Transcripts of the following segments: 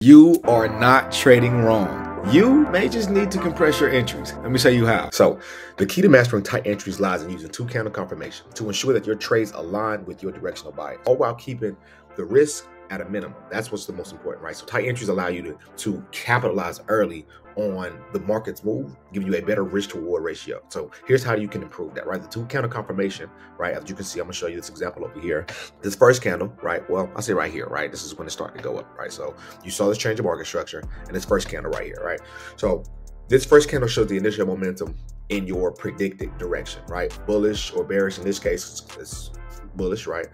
You are not trading wrong. You may just need to compress your entries. Let me show you how. So the key to mastering tight entries lies in using two candle confirmation to ensure that your trades align with your directional bias, all while keeping the risk at a minimum. That's what's the most important, right? So tight entries allow you to capitalize early on the market's move, give you a better risk to reward ratio. So here's how you can improve that, right? The two candle confirmation, right? As you can see, I'm gonna show you this example over here. This first candle, right? Well, I say right here, right? This is when it started to go up, right? So you saw this change of market structure and this first candle right here, right? So this first candle shows the initial momentum in your predicted direction, right? Bullish or bearish. In this case, it's bullish, right?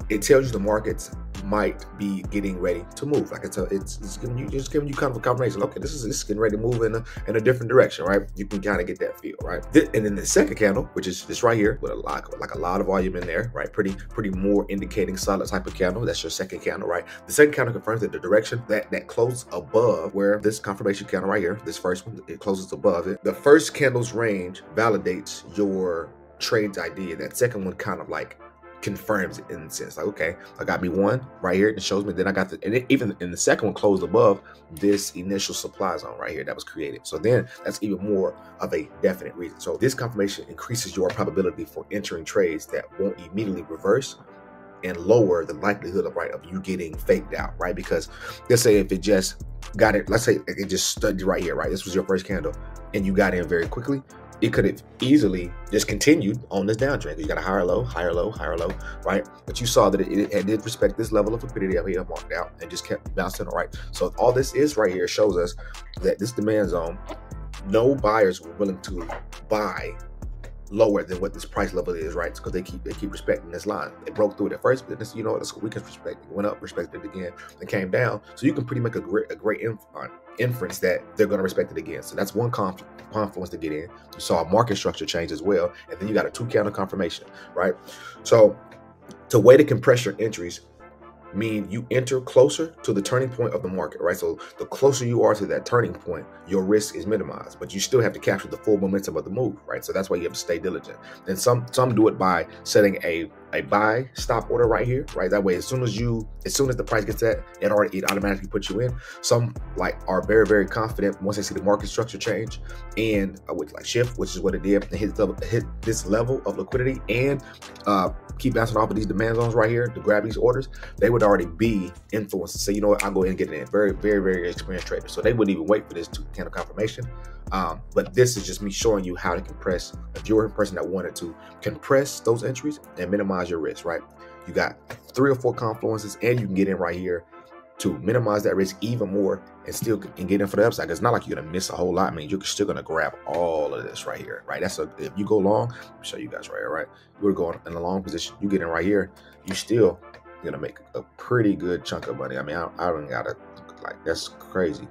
It tells you the markets might be getting ready to move. Like it's giving you kind of a confirmation. Okay, this is getting ready to move in a different direction, right? You can kind of get that feel, right? And then the second candle, which is this right here, with a lot of volume in there, right? Pretty more indicating solid type of candle. That's your second candle, right? The second candle confirms that the direction that closes above where this confirmation candle right here, this first one, it closes above it. The first candle's range validates your trade's idea. That second one kind of like confirms it in a sense, like, okay, I got me one right here. It shows me. Then I got even in the second one closed above this initial supply zone right here that was created. So then that's even more of a definite reason. So this confirmation increases your probability for entering trades that won't immediately reverse and lower the likelihood of you getting faked out, right? Because let's say if it just got it, let's say it just stood right here, right? This was your first candle and you got in very quickly. It could have easily just continued on this downtrend. You got a higher low, higher low, higher low, right? But you saw that it did respect this level of liquidity up here marked out and just kept bouncing, all right? So all this is right here shows us that this demand zone, no buyers were willing to buy lower than what this price level is, right? Because they keep respecting this line. They broke through it at first, but this, you know, that's what we can respect. It went up, respected it again, and came down. So you can pretty make a great inference that they're going to respect it again. So that's one confluence to get in. You saw a market structure change as well, and then you got a two candle confirmation, right? So the way to compress your entries mean you enter closer to the turning point of the market, right? So the closer you are to that turning point, your risk is minimized, but you still have to capture the full momentum of the move, right? So that's why you have to stay diligent. And some do it by setting a buy stop order right here, right? That way, as soon as the price gets that, it automatically puts you in. Some are very confident once they see the market structure change and with shift, which is what it did, and hit this level of liquidity and keep bouncing off of these demand zones right here to grab these orders. They would already be influenced to say, you know what, I'll go ahead and get it in. Very experienced traders. So they wouldn't even wait for this two candle confirmation. But this is just me showing you how to compress. If you're a person that wanted to compress those entries and minimize your risk, right? You got 3 or 4 confluences and you can get in right here to minimize that risk even more and get in for the upside. It's not like you're gonna miss a whole lot. I mean, you're still gonna grab all of this right here, right? If you go long, I'll show you guys right here, right? You're going in a long position, you get in right here, you still gonna make a pretty good chunk of money. I mean, I don't gotta, that's crazy.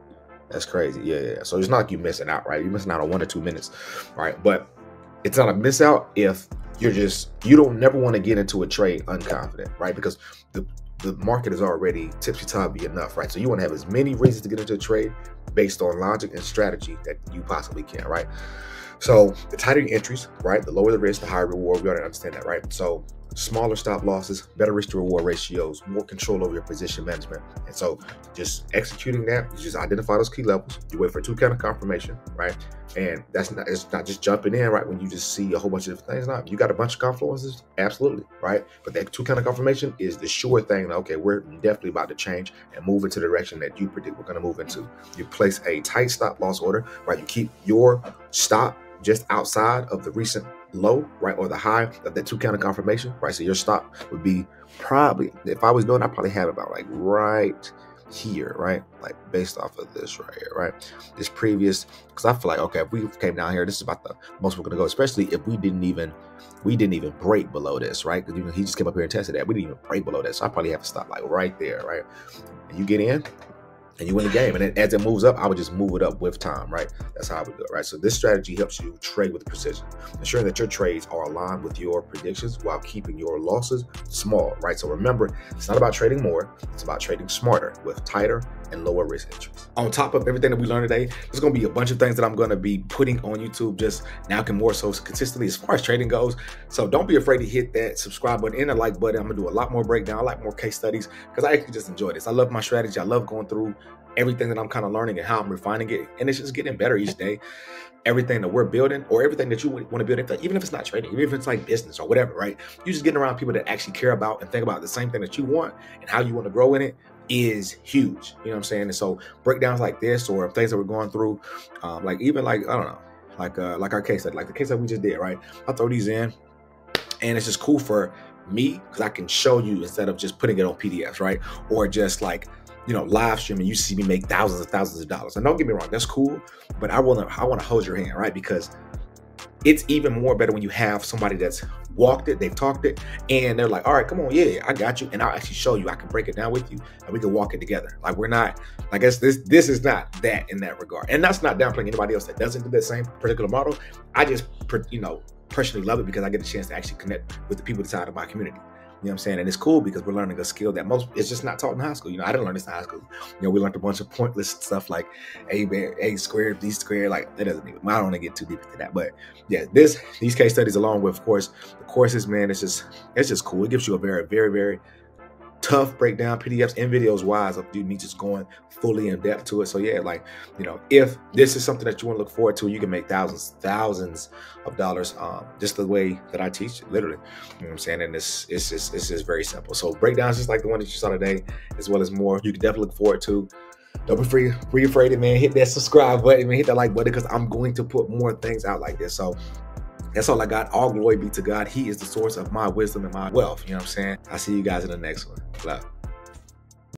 That's crazy. Yeah. So it's not like you're missing out, right? You're missing out on 1 or 2 minutes, right? But it's not a miss out if you don't never want to get into a trade unconfident, right? Because the market is already tipsy-toppy enough, right? So you want to have as many reasons to get into a trade based on logic and strategy that you possibly can, right? So the tighter your entries, right? The lower the risk, the higher reward. We already understand that, right? So smaller stop losses, better risk to reward ratios, more control over your position management. And so just executing that, you just identify those key levels. You wait for two candle confirmation, right? And it's not just jumping in, right? When you just see a whole bunch of different things. Now, you got a bunch of confluences, absolutely, right? But that two candle confirmation is the sure thing. That, okay, we're definitely about to change and move into the direction that you predict we're going to move into. You place a tight stop loss order, right? You keep your stop just outside of the recent low, right, or the high of that two candle confirmation, right? So your stop would be probably, if I was doing, I'd probably have about right here, right? Based off of this right here, right? This previous, because I feel like, okay, if we came down here, this is about the most we're gonna go, especially if we didn't even break below this, right? Because he just came up here and tested that. We didn't even break below that. So I probably have to stop right there, right? And you get in and you win the game. And then as it moves up, I would just move it up with time, right? That's how I would do it, right? So this strategy helps you trade with precision, ensuring that your trades are aligned with your predictions while keeping your losses small, right? So remember, it's not about trading more, it's about trading smarter with tighter and lower risk entries. On top of everything that we learned today, there's going to be a bunch of things that I'm going to be putting on YouTube just now and more so consistently as far as trading goes. So don't be afraid to hit that subscribe button and the like button. I'm going to do a lot more breakdown, a lot more case studies, because I actually just enjoy this. I love my strategy. I love going through everything that I'm kind of learning and how I'm refining it. And it's just getting better each day. Everything that we're building, or everything that you want to build, even if it's not trading, even if it's like business or whatever, right? You just getting around people that actually care about and think about the same thing that you want and how you want to grow in it is huge. You know what I'm saying? And so breakdowns like this, or things that we're going through, like even like, I don't know, like our case study, like the case that we just did, right? I'll throw these in, and it's just cool for me because I can show you instead of just putting it on PDFs, right? Or just like, you know, live streaming, you see me make thousands of dollars. And don't get me wrong, that's cool, but I want to hold your hand, right? Because it's even more better when you have somebody that's walked it, they've talked it, and they're like, all right, come on, yeah, I got you. And I'll actually show you, I can break it down with you, and we can walk it together. Like, we're not, I guess this is not that in that regard. And that's not downplaying anybody else that doesn't do that same particular model. I just, you know, personally love it because I get a chance to actually connect with the people inside of my community. You know what I'm saying? And it's cool because we're learning a skill that it's just not taught in high school. You know, I didn't learn this in high school. You know, we learned a bunch of pointless stuff like A squared, B squared. Like, that doesn't even, I don't want to get too deep into that. But yeah, these case studies along with, of course, the courses, man, it's just cool. It gives you a very, very, very tough breakdown, PDFs and videos wise of me just going fully in depth to it. So yeah, like, you know, if this is something that you want to look forward to, you can make thousands of dollars just the way that I teach it, literally. You know what I'm saying? And it's just very simple. So breakdowns just like the one that you saw today, as well as more, you can definitely look forward to. Don't be afraid, man. Hit that subscribe button, man. Hit that like button, because I'm going to put more things out like this. So that's all I got. All glory be to God. He is the source of my wisdom and my wealth. You know what I'm saying? I'll see you guys in the next one. Love.